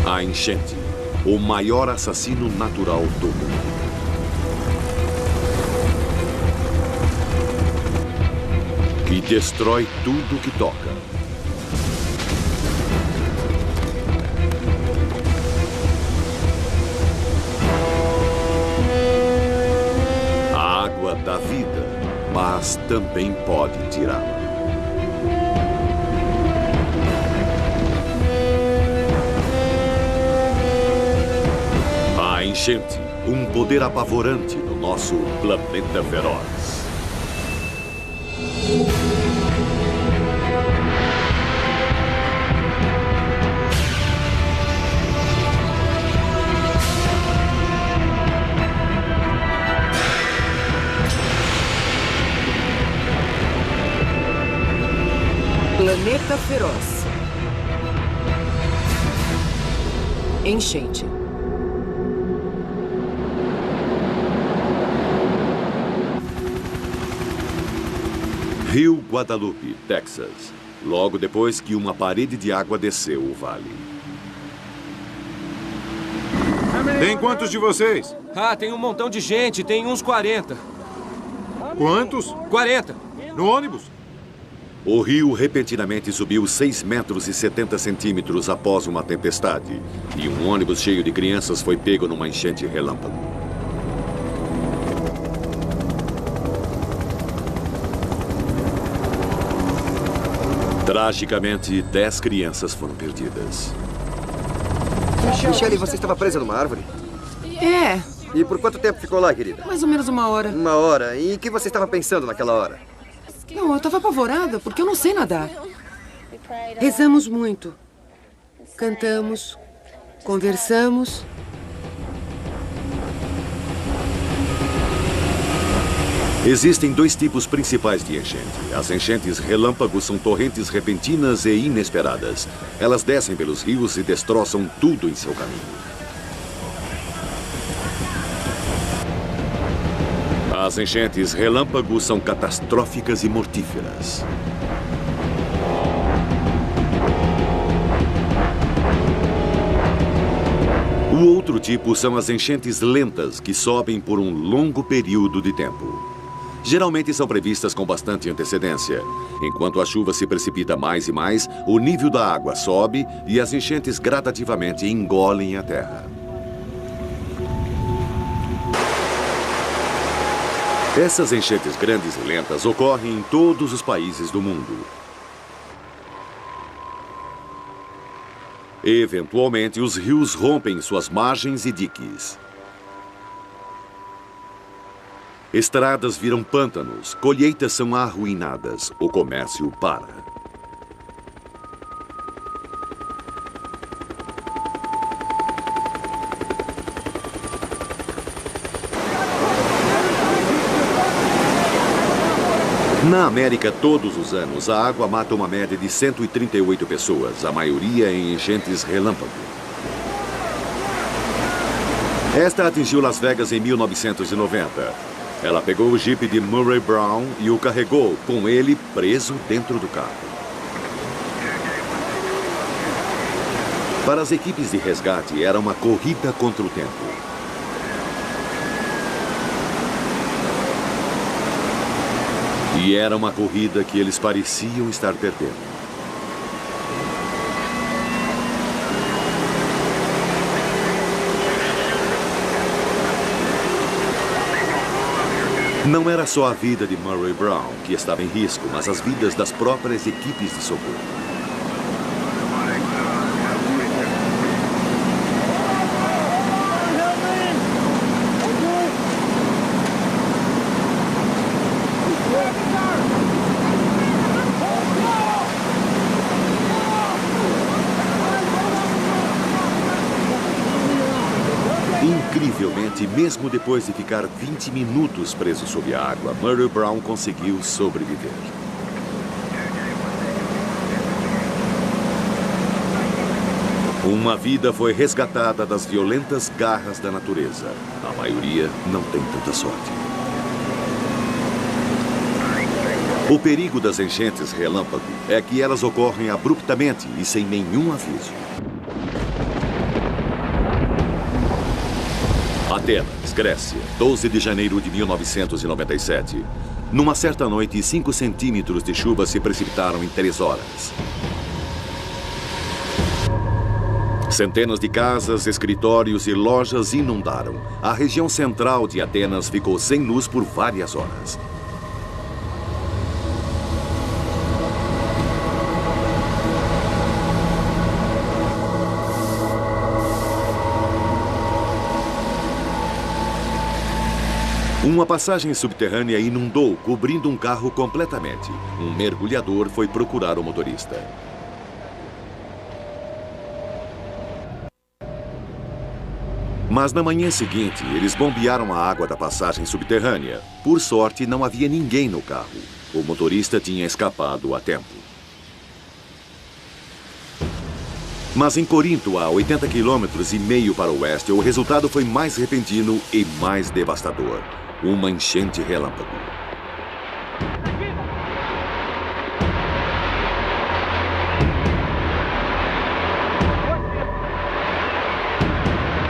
A enchente, o maior assassino natural do mundo. Que destrói tudo que toca. A água dá vida, mas também pode tirá-la. A enchente, um poder apavorante no nosso planeta feroz. Planeta feroz. Enchente. Rio Guadalupe, Texas. Logo depois que uma parede de água desceu o vale. Tem quantos de vocês? Ah, tem um montão de gente. Tem uns 40. Quantos? 40. No ônibus? O rio repentinamente subiu 6 metros e 70 centímetros após uma tempestade. E um ônibus cheio de crianças foi pego numa enchente relâmpago. Tragicamente, 10 crianças foram perdidas. Michelle, você estava presa numa árvore? É, E por quanto tempo ficou lá, querida? mais ou menos 1 hora. 1 hora. E em que você estava pensando naquela hora? Não, eu estava apavorada porque eu não sei nadar. Rezamos muito. Cantamos. Conversamos. Existem 2 tipos principais de enchente. As enchentes relâmpago são torrentes repentinas e inesperadas. Elas descem pelos rios e destroçam tudo em seu caminho. As enchentes relâmpago são catastróficas e mortíferas. O outro tipo são as enchentes lentas, que sobem por um longo período de tempo. Geralmente são previstas com bastante antecedência. Enquanto a chuva se precipita mais e mais, o nível da água sobe e as enchentes gradativamente engolem a terra. Essas enchentes grandes e lentas ocorrem em todos os países do mundo. Eventualmente, os rios rompem suas margens e diques. Estradas viram pântanos, colheitas são arruinadas, o comércio para. Na América, todos os anos, a água mata uma média de 138 pessoas, a maioria em enchentes relâmpago. Esta atingiu Las Vegas em 1990. Ela pegou o Jeep de Murray Brown e o carregou, com ele preso dentro do carro. Para as equipes de resgate, era uma corrida contra o tempo. E era uma corrida que eles pareciam estar perdendo. Não era só a vida de Murray Brown que estava em risco, mas as vidas das próprias equipes de socorro. Incrivelmente, mesmo depois de ficar 20 minutos preso sob a água, Murray Brown conseguiu sobreviver. Uma vida foi resgatada das violentas garras da natureza. A maioria não tem tanta sorte. O perigo das enchentes relâmpago é que elas ocorrem abruptamente e sem nenhum aviso. Atenas, Grécia, 12 de janeiro de 1997. Numa certa noite, 5 centímetros de chuva se precipitaram em 3 horas. Centenas de casas, escritórios e lojas inundaram. A região central de Atenas ficou sem luz por várias horas. Uma passagem subterrânea inundou, cobrindo um carro completamente. Um mergulhador foi procurar o motorista. Mas na manhã seguinte, eles bombearam a água da passagem subterrânea. Por sorte, não havia ninguém no carro. O motorista tinha escapado a tempo. Mas em Corinto, a 80 quilômetros e meio para o oeste, o resultado foi mais repentino e mais devastador. Uma enchente relâmpago.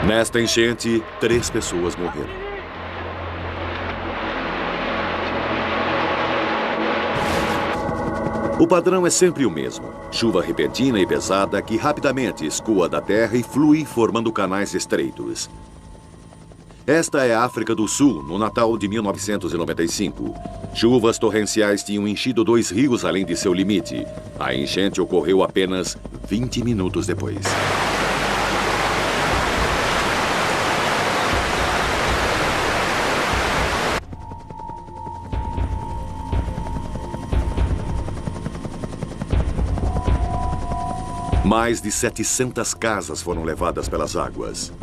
Nesta enchente, 3 pessoas morreram. O padrão é sempre o mesmo. Chuva repentina e pesada que rapidamente escoa da terra e flui formando canais estreitos. Esta é a África do Sul, no Natal de 1995. Chuvas torrenciais tinham enchido 2 rios além de seu limite. A enchente ocorreu apenas 20 minutos depois. Mais de 700 casas foram levadas pelas águas.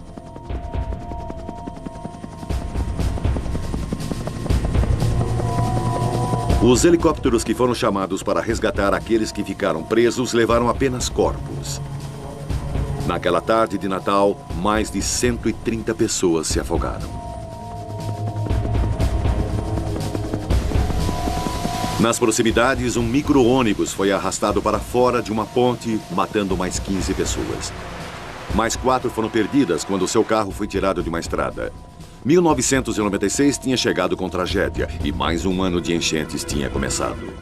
Os helicópteros que foram chamados para resgatar aqueles que ficaram presos levaram apenas corpos. Naquela tarde de Natal, mais de 130 pessoas se afogaram. Nas proximidades, um micro-ônibus foi arrastado para fora de uma ponte, matando mais 15 pessoas. Mais 4 foram perdidas quando seu carro foi tirado de uma estrada. 1996 tinha chegado com tragédia e mais um ano de enchentes tinha começado.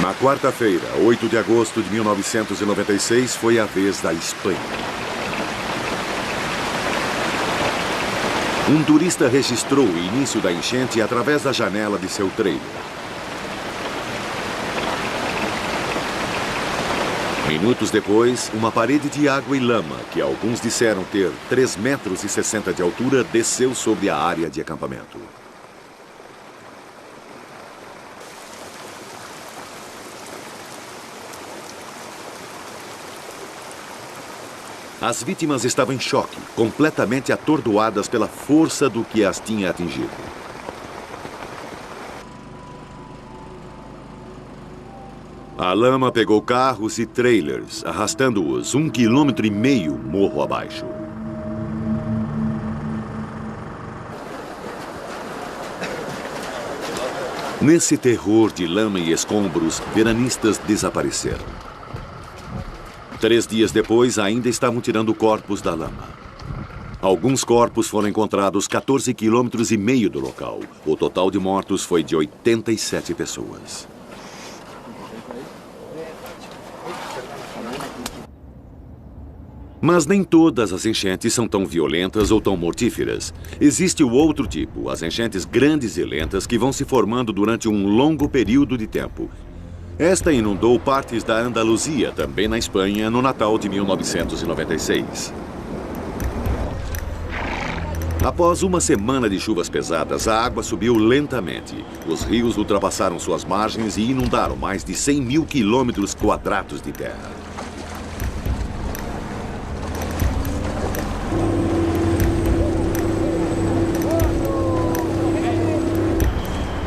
Na quarta-feira, 8 de agosto de 1996, foi a vez da Espanha. Um turista registrou o início da enchente através da janela de seu trailer. Minutos depois, uma parede de água e lama, que alguns disseram ter 3,60 metros de altura, desceu sobre a área de acampamento. As vítimas estavam em choque, completamente atordoadas pela força do que as tinha atingido. A lama pegou carros e trailers, arrastando-os 1,5 quilômetro morro abaixo. Nesse terror de lama e escombros, veranistas desapareceram. 3 dias depois, ainda estavam tirando corpos da lama. Alguns corpos foram encontrados 14,5 quilômetros do local. O total de mortos foi de 87 pessoas. Mas nem todas as enchentes são tão violentas ou tão mortíferas. Existe o outro tipo, as enchentes grandes e lentas que vão se formando durante um longo período de tempo. Esta inundou partes da Andaluzia, também na Espanha, no Natal de 1996. Após uma semana de chuvas pesadas, a água subiu lentamente. Os rios ultrapassaram suas margens e inundaram mais de 100 mil quilômetros quadrados de terra.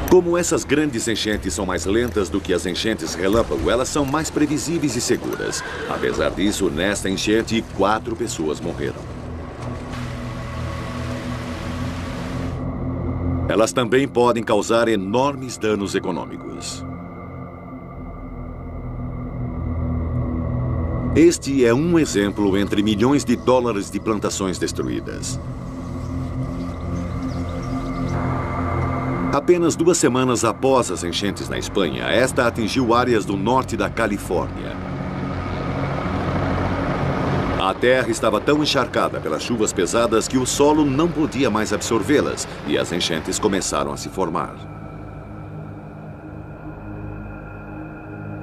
Como essas grandes enchentes são mais lentas do que as enchentes relâmpago, elas são mais previsíveis e seguras. Apesar disso, nesta enchente, 4 pessoas morreram. Elas também podem causar enormes danos econômicos. Este é um exemplo entre milhões de dólares de plantações destruídas. Apenas 2 semanas após as enchentes na Espanha, esta atingiu áreas do norte da Califórnia. A terra estava tão encharcada pelas chuvas pesadas que o solo não podia mais absorvê-las e as enchentes começaram a se formar.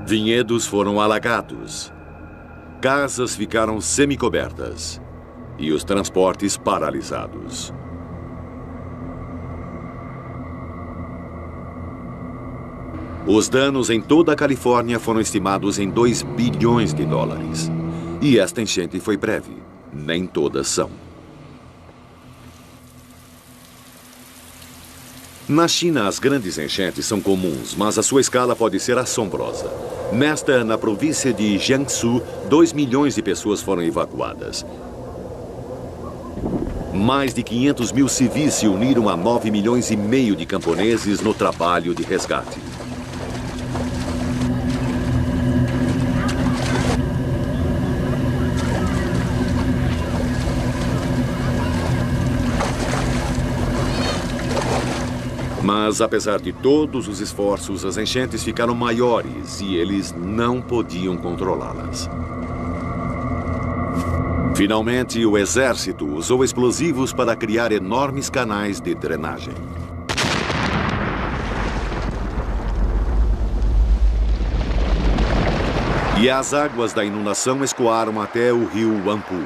Vinhedos foram alagados, casas ficaram semicobertas e os transportes paralisados. Os danos em toda a Califórnia foram estimados em 2 bilhões de dólares. E esta enchente foi breve. Nem todas são. Na China, as grandes enchentes são comuns, mas a sua escala pode ser assombrosa. Na província de Jiangsu, 2 milhões de pessoas foram evacuadas. Mais de 500 mil civis se uniram a 9 milhões e meio de camponeses no trabalho de resgate. Mas, apesar de todos os esforços, as enchentes ficaram maiores e eles não podiam controlá-las. Finalmente, o exército usou explosivos para criar enormes canais de drenagem. E as águas da inundação escoaram até o rio Huangpu.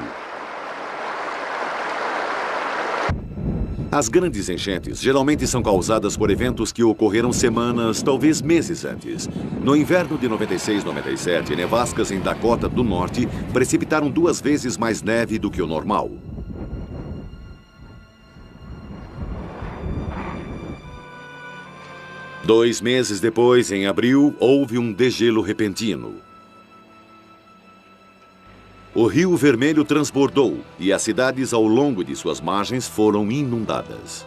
As grandes enchentes geralmente são causadas por eventos que ocorreram semanas, talvez meses antes. No inverno de 96-97, nevascas em Dakota do Norte precipitaram 2 vezes mais neve do que o normal. Dois meses depois, em abril, houve um degelo repentino. O Rio Vermelho transbordou e as cidades ao longo de suas margens foram inundadas.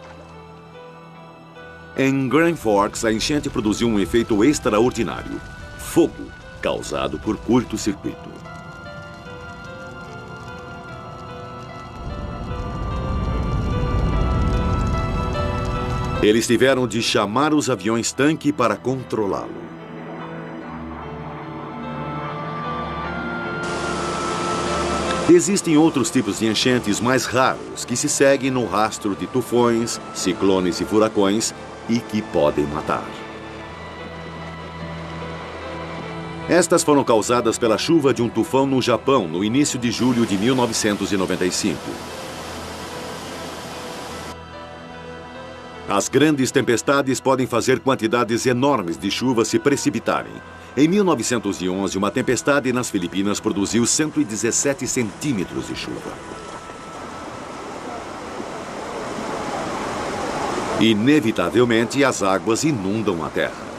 Em Grand Forks, a enchente produziu um efeito extraordinário: fogo, causado por curto-circuito. Eles tiveram de chamar os aviões-tanque para controlá-lo. Existem outros tipos de enchentes mais raros que se seguem no rastro de tufões, ciclones e furacões e que podem matar. Estas foram causadas pela chuva de um tufão no Japão no início de julho de 1995. As grandes tempestades podem fazer quantidades enormes de chuva se precipitarem. Em 1911, uma tempestade nas Filipinas produziu 117 centímetros de chuva. Inevitavelmente, as águas inundam a terra.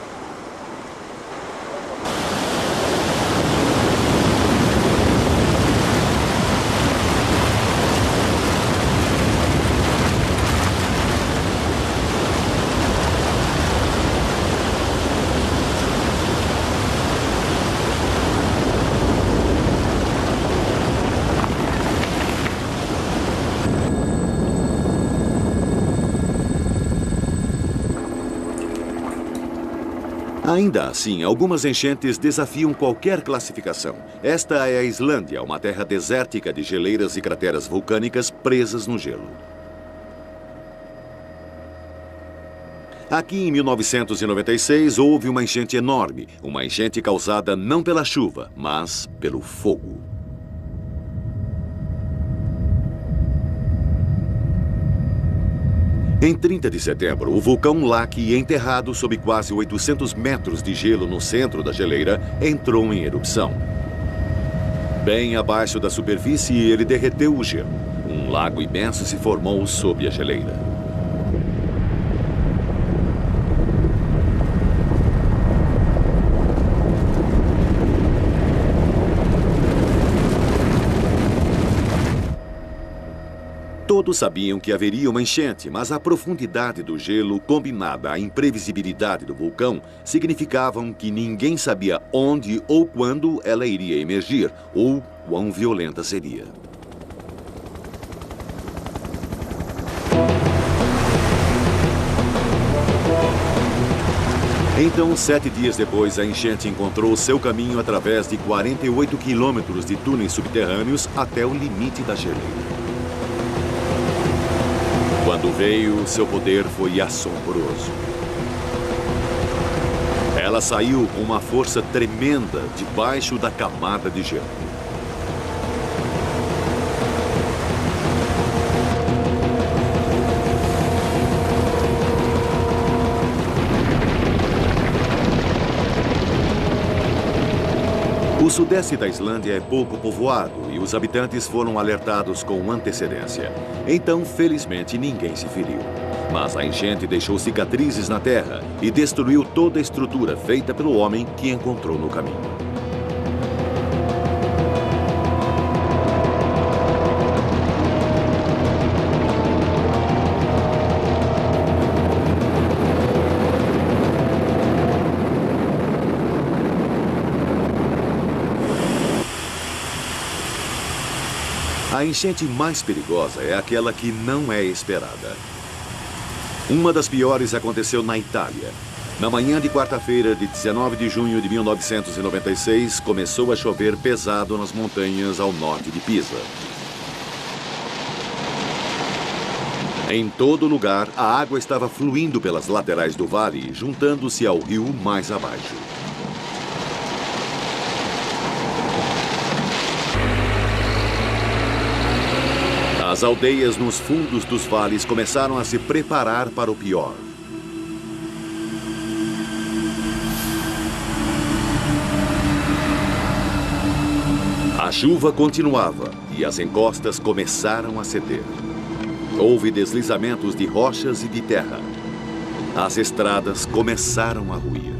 Ainda assim, algumas enchentes desafiam qualquer classificação. Esta é a Islândia, uma terra desértica de geleiras e crateras vulcânicas presas no gelo. Aqui, em 1996, houve uma enchente enorme. Uma enchente causada não pela chuva, mas pelo fogo. Em 30 de setembro, o vulcão Laki, enterrado sob quase 800 metros de gelo no centro da geleira, entrou em erupção. Bem abaixo da superfície, ele derreteu o gelo. Um lago imenso se formou sob a geleira. Todos sabiam que haveria uma enchente, mas a profundidade do gelo, combinada à imprevisibilidade do vulcão, significavam que ninguém sabia onde ou quando ela iria emergir, ou quão violenta seria. Então, 7 dias depois, a enchente encontrou seu caminho através de 48 quilômetros de túneis subterrâneos até o limite da geleira. Quando veio, seu poder foi assombroso. Ela saiu com uma força tremenda debaixo da camada de gelo. O sudeste da Islândia é pouco povoado e os habitantes foram alertados com antecedência. Então, felizmente, ninguém se feriu. Mas a enchente deixou cicatrizes na terra e destruiu toda a estrutura feita pelo homem que encontrou no caminho. A enchente mais perigosa é aquela que não é esperada. Uma das piores aconteceu na Itália. Na manhã de quarta-feira, de 19 de junho de 1996, começou a chover pesado nas montanhas ao norte de Pisa. Em todo lugar, a água estava fluindo pelas laterais do vale, juntando-se ao rio mais abaixo. As aldeias nos fundos dos vales começaram a se preparar para o pior. A chuva continuava e as encostas começaram a ceder. Houve deslizamentos de rochas e de terra. As estradas começaram a ruir.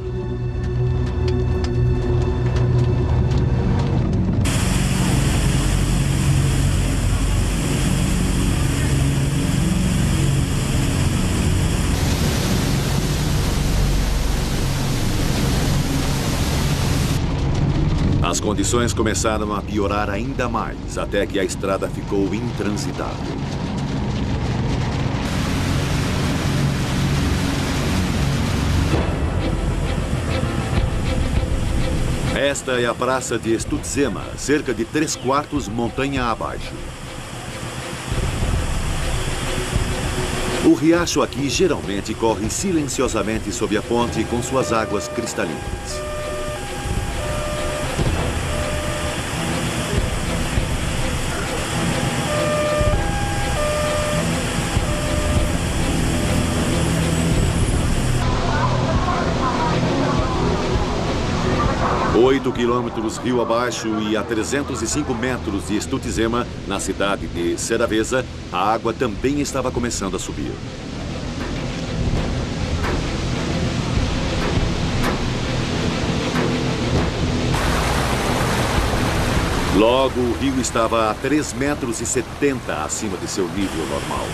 As condições começaram a piorar ainda mais, até que a estrada ficou intransitável. Esta é a praça de Estutzema, cerca de 3/4 montanha abaixo. O riacho aqui geralmente corre silenciosamente sob a ponte com suas águas cristalinas. Oito quilômetros rio abaixo e a 305 metros de Estutzema, na cidade de Ceravesa, a água também estava começando a subir. Logo, o rio estava a 3,70 metros acima de seu nível normal.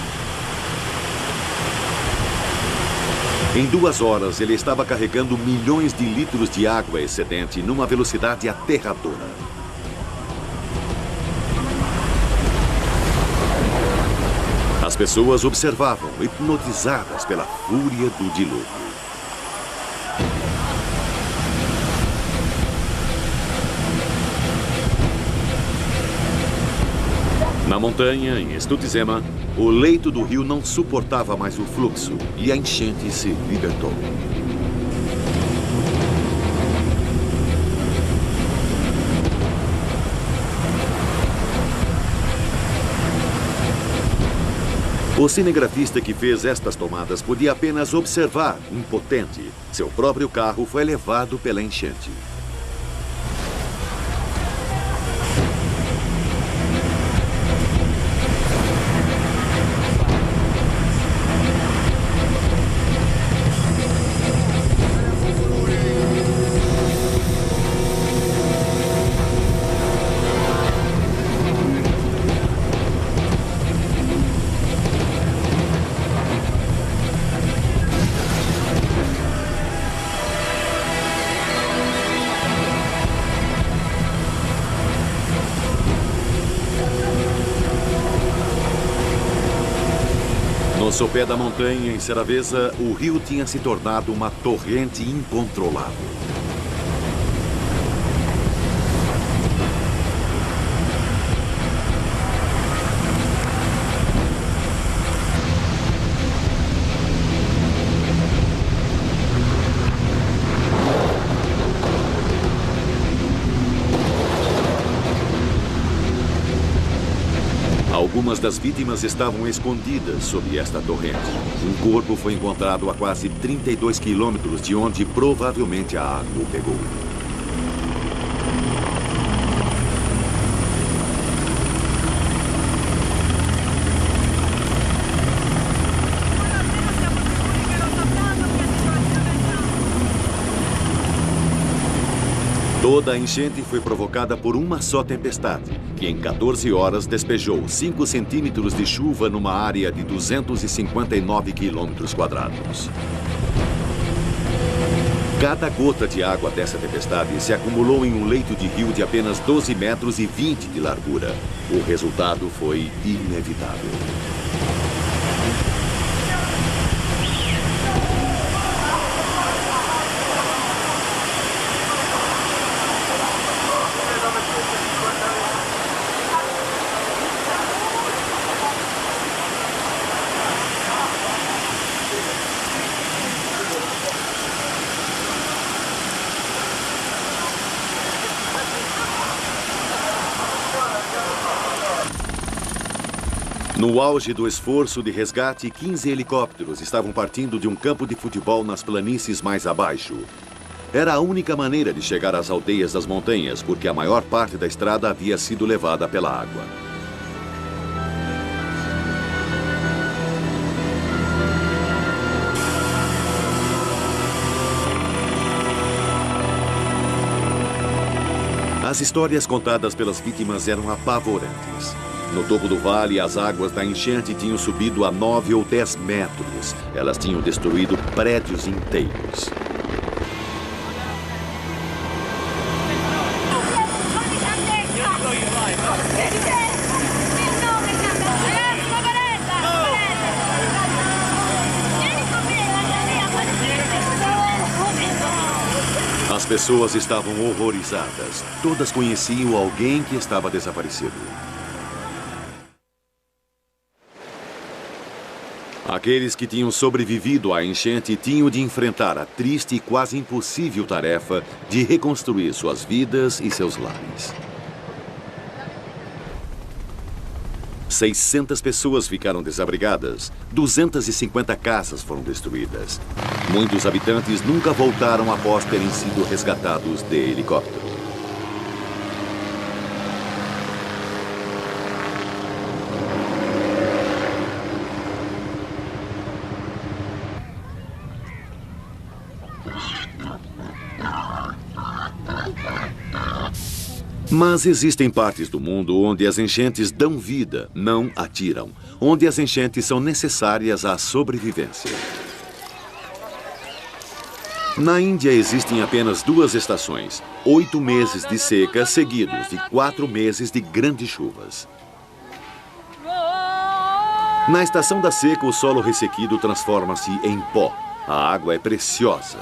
Em 2 horas, ele estava carregando milhões de litros de água excedente numa velocidade aterradora. As pessoas observavam, hipnotizadas pela fúria do dilúvio. Na montanha, em Estutzema, o leito do rio não suportava mais o fluxo e a enchente se libertou. O cinegrafista que fez estas tomadas podia apenas observar, impotente. Seu próprio carro foi levado pela enchente. No sopé da montanha, em Seraveza, o rio tinha se tornado uma torrente incontrolável. Algumas das vítimas estavam escondidas sob esta torrente. Um corpo foi encontrado a quase 32 quilômetros de onde provavelmente a água o pegou. Toda a enchente foi provocada por uma só tempestade, que em 14 horas despejou 5 centímetros de chuva numa área de 259 quilômetros quadrados. Cada gota de água dessa tempestade se acumulou em um leito de rio de apenas 12 metros e 20 de largura. O resultado foi inevitável. No auge do esforço de resgate, 15 helicópteros estavam partindo de um campo de futebol nas planícies mais abaixo. Era a única maneira de chegar às aldeias das montanhas, porque a maior parte da estrada havia sido levada pela água. As histórias contadas pelas vítimas eram apavorantes. No topo do vale, as águas da enchente tinham subido a 9 ou 10 metros. Elas tinham destruído prédios inteiros. As pessoas estavam horrorizadas. Todas conheciam alguém que estava desaparecido. Aqueles que tinham sobrevivido à enchente tinham de enfrentar a triste e quase impossível tarefa de reconstruir suas vidas e seus lares. 600 pessoas ficaram desabrigadas, 250 casas foram destruídas. Muitos habitantes nunca voltaram após terem sido resgatados de helicóptero. Mas existem partes do mundo onde as enchentes dão vida, não atiram. Onde as enchentes são necessárias à sobrevivência. Na Índia existem apenas 2 estações. 8 meses de seca seguidos de 4 meses de grandes chuvas. Na estação da seca, o solo ressequido transforma-se em pó. A água é preciosa.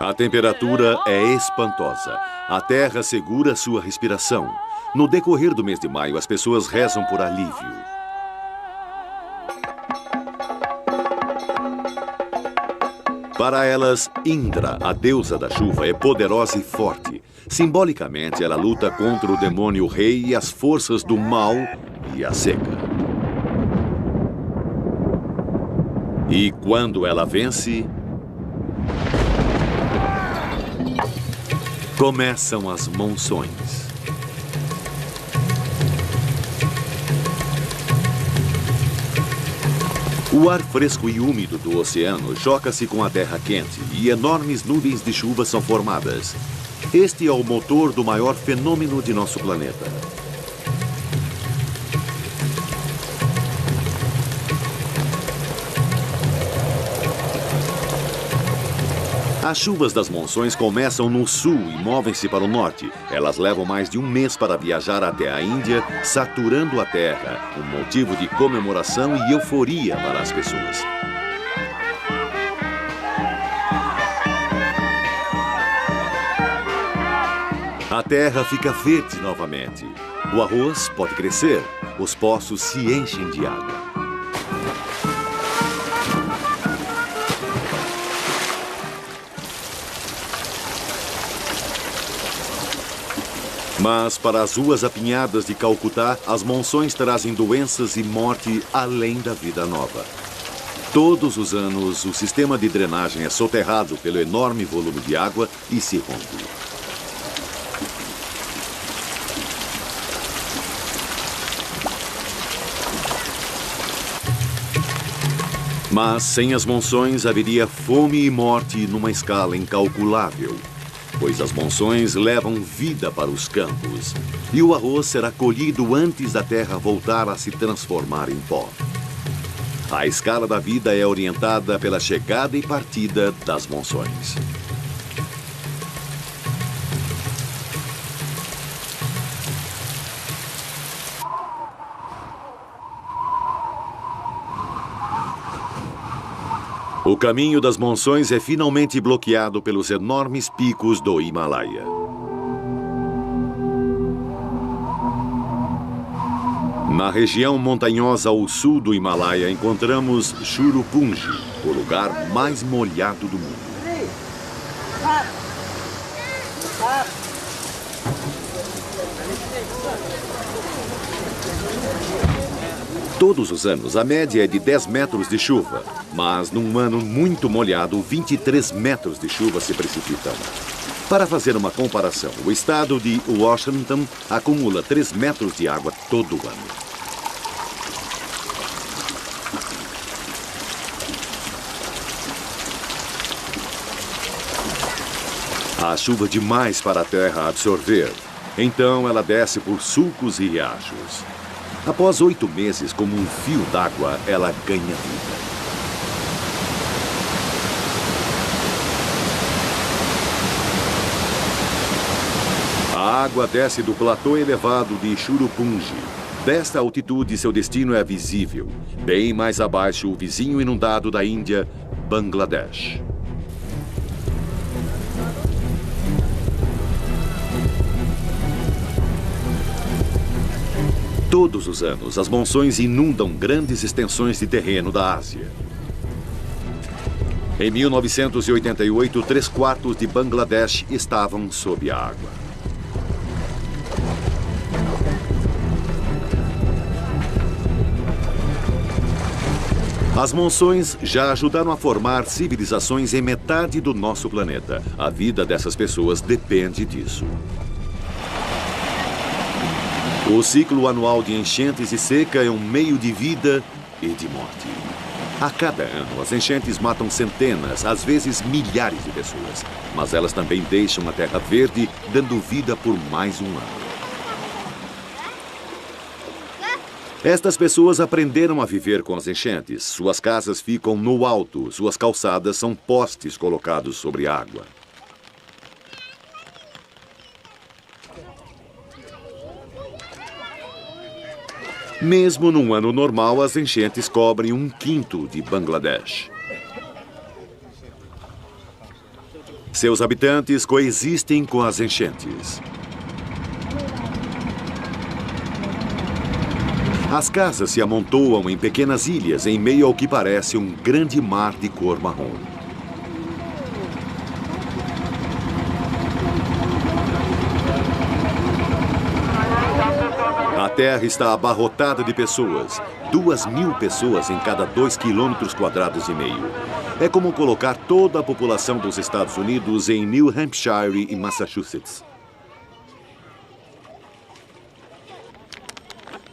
A temperatura é espantosa. A terra segura sua respiração. No decorrer do mês de maio, as pessoas rezam por alívio. Para elas, Indra, a deusa da chuva, é poderosa e forte. Simbolicamente, ela luta contra o demônio rei e as forças do mal e a seca. E quando ela vence, começam as monções. O ar fresco e úmido do oceano choca-se com a terra quente e enormes nuvens de chuva são formadas. Este é o motor do maior fenômeno de nosso planeta. As chuvas das monções começam no sul e movem-se para o norte. Elas levam mais de um mês para viajar até a Índia, saturando a terra, um motivo de comemoração e euforia para as pessoas. A terra fica verde novamente. O arroz pode crescer, os poços se enchem de água. Mas para as ruas apinhadas de Calcutá, as monções trazem doenças e morte além da vida nova. Todos os anos, o sistema de drenagem é soterrado pelo enorme volume de água e se rompe. Mas sem as monções haveria fome e morte numa escala incalculável, pois as monções levam vida para os campos e o arroz será colhido antes da terra voltar a se transformar em pó. A escala da vida é orientada pela chegada e partida das monções. O caminho das monções é finalmente bloqueado pelos enormes picos do Himalaia. Na região montanhosa ao sul do Himalaia, encontramos Cherrapunji, o lugar mais molhado do mundo. Todos os anos, a média é de 10 metros de chuva, mas num ano muito molhado, 23 metros de chuva se precipitam. Para fazer uma comparação, o estado de Washington acumula 3 metros de água todo ano. Há chuva demais para a terra absorver, então ela desce por sulcos e riachos. Após 8 meses, como um fio d'água, ela ganha vida. A água desce do platô elevado de Cherrapunji. Desta altitude, seu destino é visível. Bem mais abaixo, o vizinho inundado da Índia, Bangladesh. Todos os anos, as monções inundam grandes extensões de terreno da Ásia. Em 1988, 3/4 de Bangladesh estavam sob a água. As monções já ajudaram a formar civilizações em metade do nosso planeta. A vida dessas pessoas depende disso. O ciclo anual de enchentes e seca é um meio de vida e de morte. A cada ano, as enchentes matam centenas, às vezes milhares de pessoas. Mas elas também deixam a terra verde, dando vida por mais um ano. Estas pessoas aprenderam a viver com as enchentes. Suas casas ficam no alto, suas calçadas são postes colocados sobre água. Mesmo num ano normal, as enchentes cobrem 1/5 de Bangladesh. Seus habitantes coexistem com as enchentes. As casas se amontoam em pequenas ilhas em meio ao que parece um grande mar de cor marrom. A terra está abarrotada de pessoas. 2.000 pessoas em cada 2,5 km². É como colocar toda a população dos Estados Unidos em New Hampshire e Massachusetts.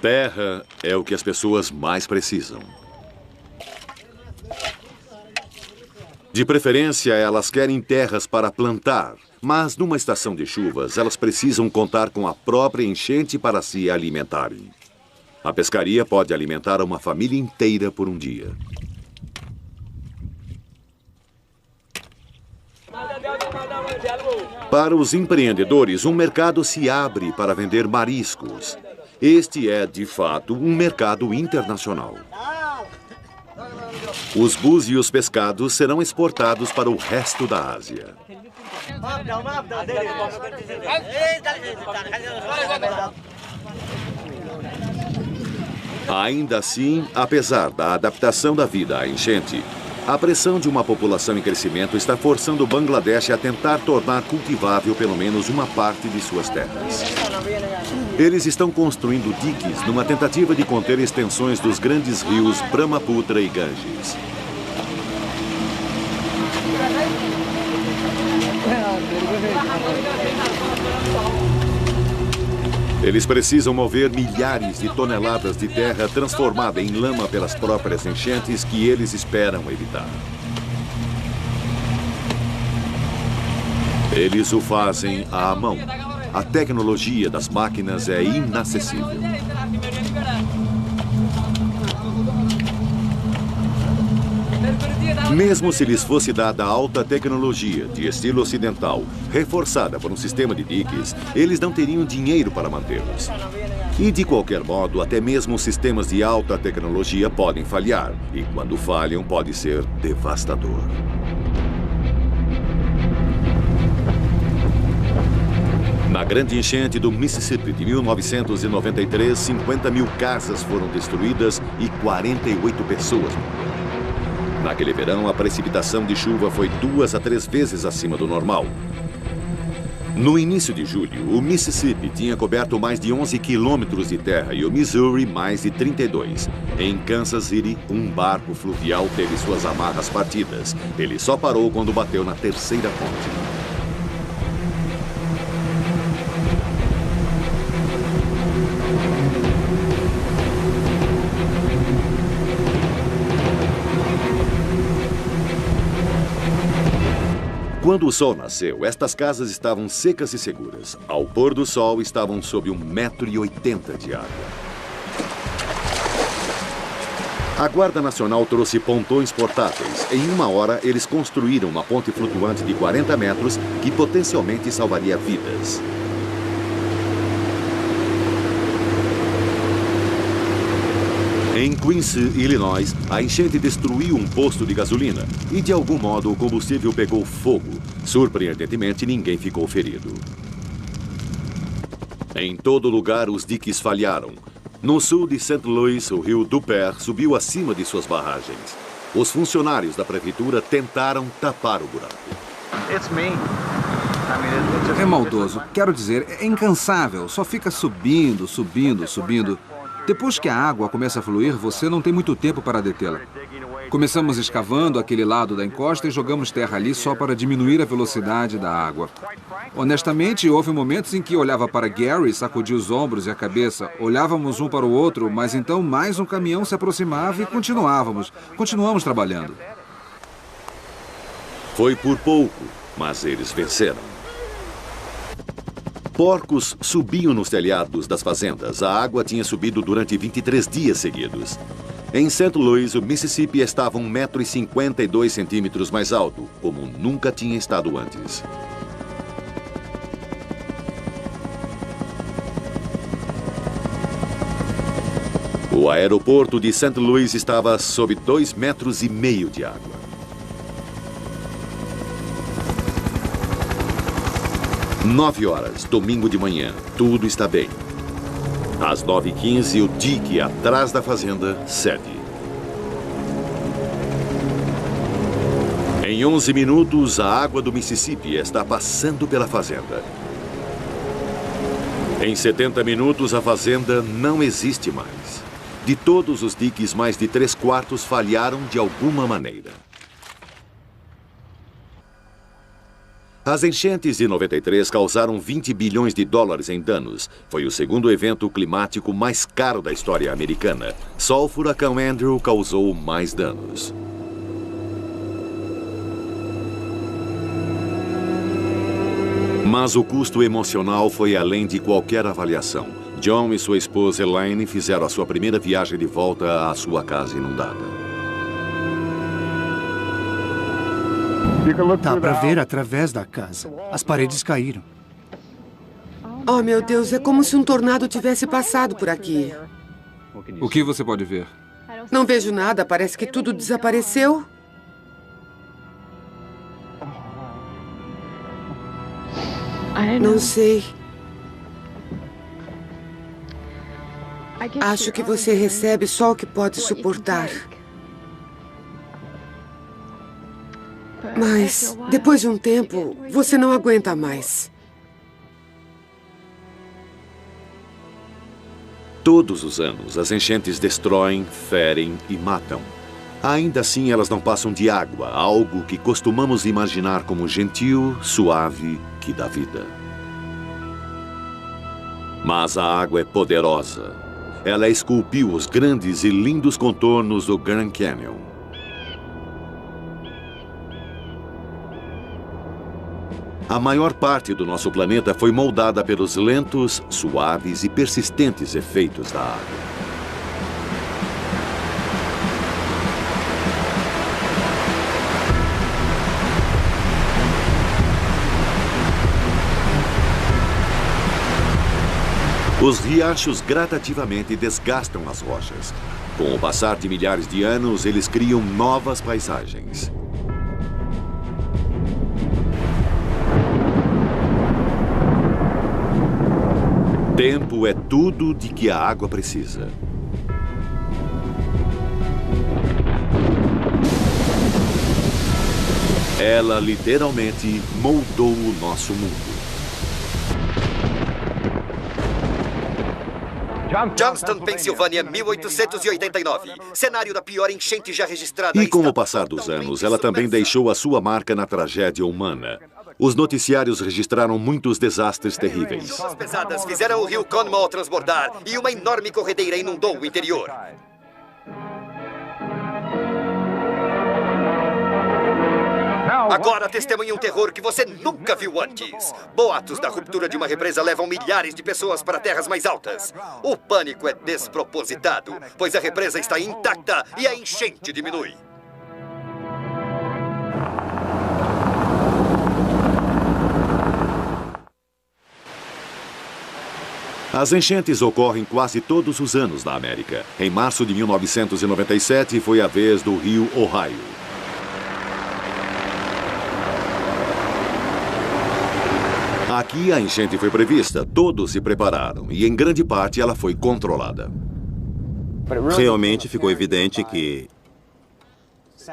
Terra é o que as pessoas mais precisam. De preferência, elas querem terras para plantar. Mas numa estação de chuvas, elas precisam contar com a própria enchente para se alimentarem. A pescaria pode alimentar uma família inteira por um dia. Para os empreendedores, um mercado se abre para vender mariscos. Este é, de fato, um mercado internacional. Os búzios pescados serão exportados para o resto da Ásia. Ainda assim, apesar da adaptação da vida à enchente, a pressão de uma população em crescimento está forçando Bangladesh a tentar tornar cultivável pelo menos uma parte de suas terras. Eles estão construindo diques numa tentativa de conter extensões dos grandes rios Brahmaputra e Ganges. Eles precisam mover milhares de toneladas de terra transformada em lama pelas próprias enchentes que eles esperam evitar. Eles o fazem à mão. A tecnologia das máquinas é inacessível. Mesmo se lhes fosse dada alta tecnologia de estilo ocidental, reforçada por um sistema de diques, eles não teriam dinheiro para mantê-los. E, de qualquer modo, até mesmo sistemas de alta tecnologia podem falhar. E, quando falham, pode ser devastador. Na grande enchente do Mississippi de 1993, 50 mil casas foram destruídas e 48 pessoas morreram. Naquele verão, a precipitação de chuva foi 2 a 3 vezes acima do normal. No início de julho, o Mississippi tinha coberto mais de 11 quilômetros de terra e o Missouri mais de 32. Em Kansas City, um barco fluvial teve suas amarras partidas. Ele só parou quando bateu na terceira ponte. Quando o sol nasceu, estas casas estavam secas e seguras. Ao pôr do sol, estavam sob 1,80 m de água. A Guarda Nacional trouxe pontões portáteis. Em 1 hora, eles construíram uma ponte flutuante de 40 metros que potencialmente salvaria vidas. Em Quincy, Illinois, a enchente destruiu um posto de gasolina e, de algum modo, o combustível pegou fogo. Surpreendentemente, ninguém ficou ferido. Em todo lugar, os diques falharam. No sul de St. Louis, o rio Dupper subiu acima de suas barragens. Os funcionários da prefeitura tentaram tapar o buraco. É maldoso. Quero dizer, é incansável. Só fica subindo, subindo, subindo. Depois que a água começa a fluir, você não tem muito tempo para detê-la. Começamos escavando aquele lado da encosta e jogamos terra ali só para diminuir a velocidade da água. Honestamente, houve momentos em que olhava para Gary, sacudia os ombros e a cabeça. Olhávamos um para o outro, mas então mais um caminhão se aproximava e continuamos trabalhando. Foi por pouco, mas eles venceram. Porcos subiam nos telhados das fazendas. A água tinha subido durante 23 dias seguidos. Em St. Louis, o Mississippi estava 1,52 m mais alto, como nunca tinha estado antes. O aeroporto de St. Louis estava sob 2,5 metros de água. Às 9 horas, domingo de manhã, tudo está bem. Às 9h15, o dique atrás da fazenda cede. Em 11 minutos, a água do Mississippi está passando pela fazenda. Em 70 minutos, a fazenda não existe mais. De todos os diques, mais de 3/4 falharam de alguma maneira. As enchentes de 93 causaram 20 bilhões de dólares em danos. Foi o segundo evento climático mais caro da história americana. Só o furacão Andrew causou mais danos. Mas o custo emocional foi além de qualquer avaliação. John e sua esposa Elaine fizeram a sua primeira viagem de volta à sua casa inundada. Dá para ver através da casa. As paredes caíram. Oh, meu Deus, é como se um tornado tivesse passado por aqui. O que você pode ver? Não vejo nada, parece que tudo desapareceu. Não sei. Acho que você recebe só o que pode suportar. Mas, depois de um tempo, você não aguenta mais. Todos os anos, as enchentes destroem, ferem e matam. Ainda assim, elas não passam de água, algo que costumamos imaginar como gentil, suave, que dá vida. Mas a água é poderosa. Ela esculpiu os grandes e lindos contornos do Grand Canyon. A maior parte do nosso planeta foi moldada pelos lentos, suaves e persistentes efeitos da água. Os riachos gradativamente desgastam as rochas. Com o passar de milhares de anos, eles criam novas paisagens. Tempo é tudo de que a água precisa. Ela literalmente moldou o nosso mundo. Johnston, Pensilvânia, 1889. Cenário da pior enchente já registrada. E com o passar dos anos, ela também deixou a sua marca na tragédia humana. Os noticiários registraram muitos desastres terríveis. Chuvas pesadas fizeram o rio Conemaugh transbordar e uma enorme corredeira inundou o interior. Agora testemunha um terror que você nunca viu antes. Boatos da ruptura de uma represa levam milhares de pessoas para terras mais altas. O pânico é despropositado, pois a represa está intacta e a enchente diminui. As enchentes ocorrem quase todos os anos na América. Em março de 1997, foi a vez do rio Ohio. Aqui a enchente foi prevista, todos se prepararam e em grande parte ela foi controlada. Realmente ficou evidente que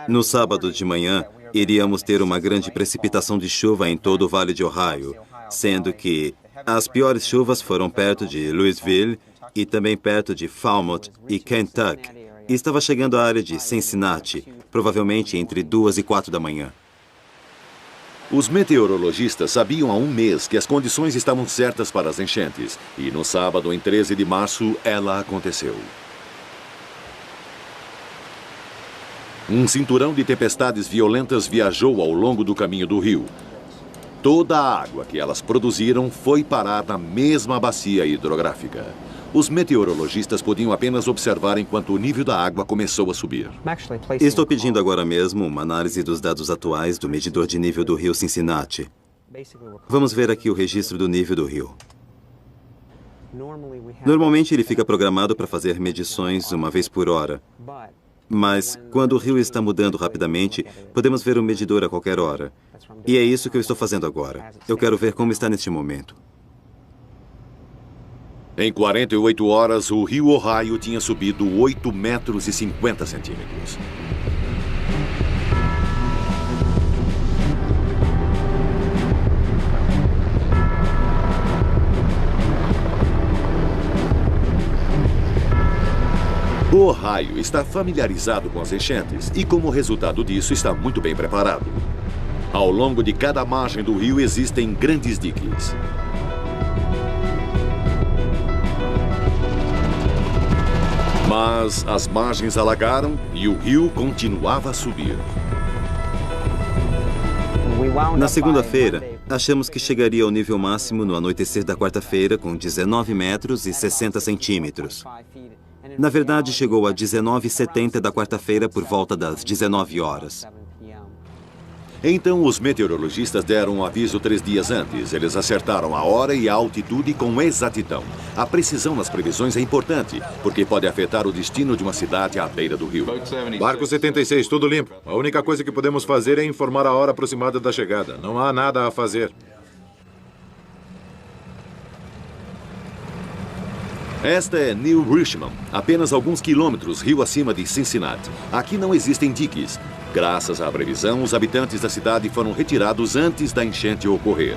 no sábado de manhã iríamos ter uma grande precipitação de chuva em todo o Vale de Ohio, sendo que as piores chuvas foram perto de Louisville e também perto de Falmouth e Kentucky. E estava chegando à área de Cincinnati, provavelmente entre 2 e 4 da manhã. Os meteorologistas sabiam há um mês que as condições estavam certas para as enchentes. E no sábado, em 13 de março, ela aconteceu. Um cinturão de tempestades violentas viajou ao longo do caminho do rio. Toda a água que elas produziram foi parar na mesma bacia hidrográfica. Os meteorologistas podiam apenas observar enquanto o nível da água começou a subir. Estou pedindo agora mesmo uma análise dos dados atuais do medidor de nível do rio Cincinnati. Vamos ver aqui o registro do nível do rio. Normalmente ele fica programado para fazer medições uma vez por hora. Mas, quando o rio está mudando rapidamente, podemos ver o medidor a qualquer hora. E é isso que eu estou fazendo agora. Eu quero ver como está neste momento. Em 48 horas, o rio Ohio tinha subido 8 metros e 50 centímetros. O Ohio está familiarizado com as enchentes e, como resultado disso, está muito bem preparado. Ao longo de cada margem do rio existem grandes diques. Mas as margens alagaram e o rio continuava a subir. Na segunda-feira, achamos que chegaria ao nível máximo no anoitecer da quarta-feira com 19 metros e 60 centímetros. Na verdade, chegou a 19,70 da quarta-feira por volta das 19 horas. Então, os meteorologistas deram um aviso 3 dias antes. Eles acertaram a hora e a altitude com exatidão. A precisão nas previsões é importante, porque pode afetar o destino de uma cidade à beira do rio. Barco 76, tudo limpo. A única coisa que podemos fazer é informar a hora aproximada da chegada. Não há nada a fazer. Esta é New Richmond, apenas alguns quilômetros rio acima de Cincinnati. Aqui não existem diques. Graças à previsão, os habitantes da cidade foram retirados antes da enchente ocorrer.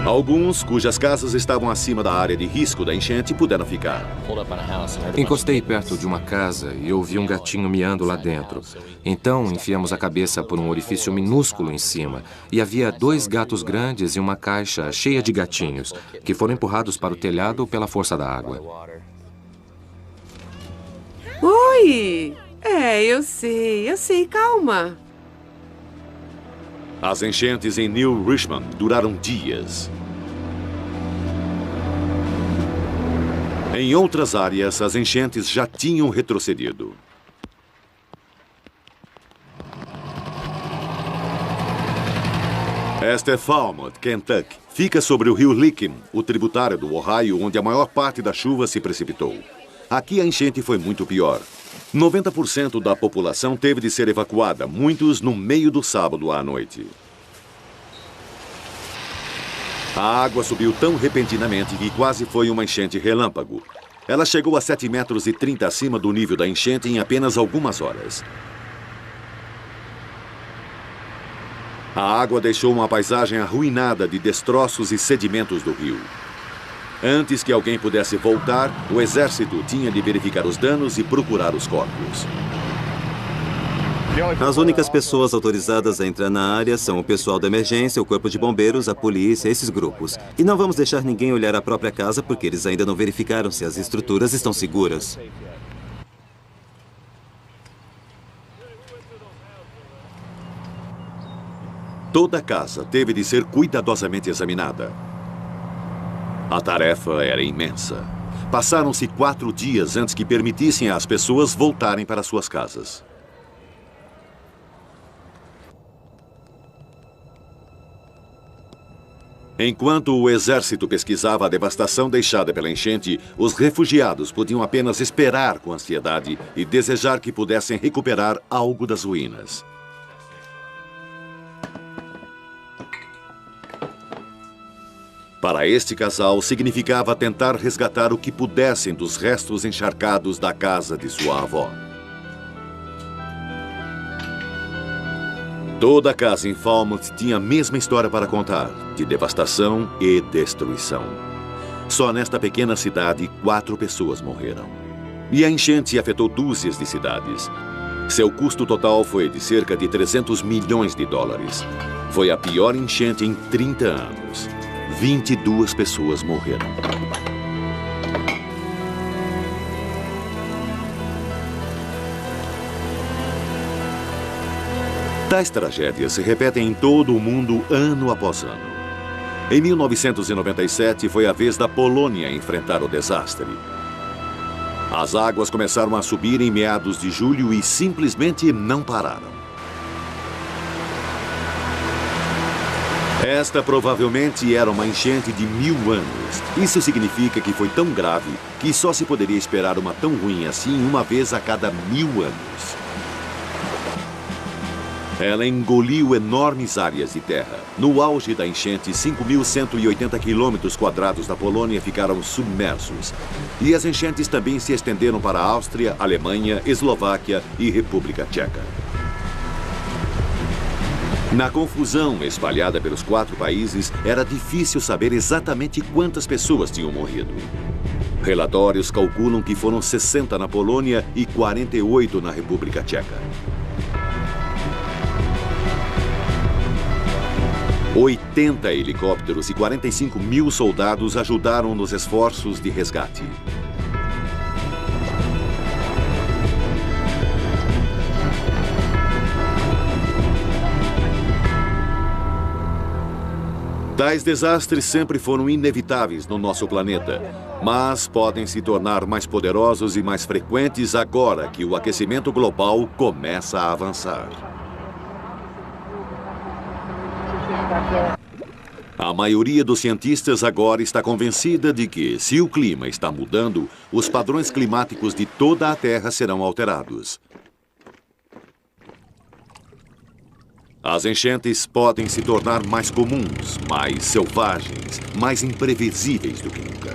Alguns, cujas casas estavam acima da área de risco da enchente, puderam ficar. Encostei perto de uma casa e ouvi um gatinho miando lá dentro. Então, enfiamos a cabeça por um orifício minúsculo em cima. E havia 2 gatos grandes e uma caixa cheia de gatinhos, que foram empurrados para o telhado pela força da água. Oi! Eu sei, calma. As enchentes em New Richmond duraram dias. Em outras áreas, as enchentes já tinham retrocedido. Esta é Falmouth, Kentucky. Fica sobre o rio Licking, o tributário do Ohio, onde a maior parte da chuva se precipitou. Aqui a enchente foi muito pior. 90% da população teve de ser evacuada, muitos no meio do sábado à noite. A água subiu tão repentinamente que quase foi uma enchente relâmpago. Ela chegou a 7,30 metros acima do nível da enchente em apenas algumas horas. A água deixou uma paisagem arruinada de destroços e sedimentos do rio. Antes que alguém pudesse voltar, o exército tinha de verificar os danos e procurar os corpos. As únicas pessoas autorizadas a entrar na área são o pessoal da emergência, o corpo de bombeiros, a polícia, esses grupos. E não vamos deixar ninguém olhar a própria casa porque eles ainda não verificaram se as estruturas estão seguras. Toda a casa teve de ser cuidadosamente examinada. A tarefa era imensa. Passaram-se 4 dias antes que permitissem às pessoas voltarem para suas casas. Enquanto o exército pesquisava a devastação deixada pela enchente, os refugiados podiam apenas esperar com ansiedade e desejar que pudessem recuperar algo das ruínas. Para este casal, significava tentar resgatar o que pudessem dos restos encharcados da casa de sua avó. Toda a casa em Falmouth tinha a mesma história para contar, de devastação e destruição. Só nesta pequena cidade, 4 pessoas morreram. E a enchente afetou dúzias de cidades. Seu custo total foi de cerca de 300 milhões de dólares. Foi a pior enchente em 30 anos. 22 pessoas morreram. Tais tragédias se repetem em todo o mundo ano após ano. Em 1997 foi a vez da Polônia enfrentar o desastre. As águas começaram a subir em meados de julho e simplesmente não pararam. Esta provavelmente era uma enchente de 1000 anos. Isso significa que foi tão grave que só se poderia esperar uma tão ruim assim uma vez a cada 1000 anos. Ela engoliu enormes áreas de terra. No auge da enchente, 5.180 quilômetros quadrados da Polônia ficaram submersos. E as enchentes também se estenderam para a Áustria, Alemanha, Eslováquia e República Tcheca. Na confusão espalhada pelos 4 países, era difícil saber exatamente quantas pessoas tinham morrido. Relatórios calculam que foram 60 na Polônia e 48 na República Tcheca. 80 helicópteros e 45 mil soldados ajudaram nos esforços de resgate. Tais desastres sempre foram inevitáveis no nosso planeta, mas podem se tornar mais poderosos e mais frequentes agora que o aquecimento global começa a avançar. A maioria dos cientistas agora está convencida de que, se o clima está mudando, os padrões climáticos de toda a Terra serão alterados. As enchentes podem se tornar mais comuns, mais selvagens, mais imprevisíveis do que nunca.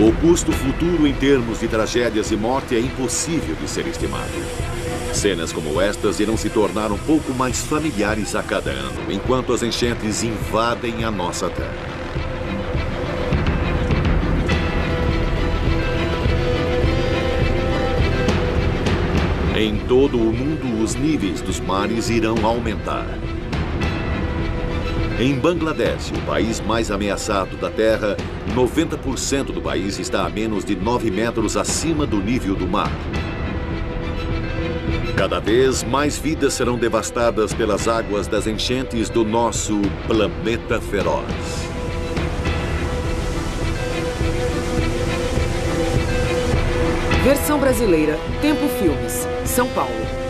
O custo futuro em termos de tragédias e morte é impossível de ser estimado. Cenas como estas irão se tornar um pouco mais familiares a cada ano, enquanto as enchentes invadem a nossa Terra. Em todo o mundo, os níveis dos mares irão aumentar. Em Bangladesh, o país mais ameaçado da Terra, 90% do país está a menos de 9 metros acima do nível do mar. Cada vez mais vidas serão devastadas pelas águas das enchentes do nosso planeta feroz. Versão brasileira, Tempo Filmes, São Paulo.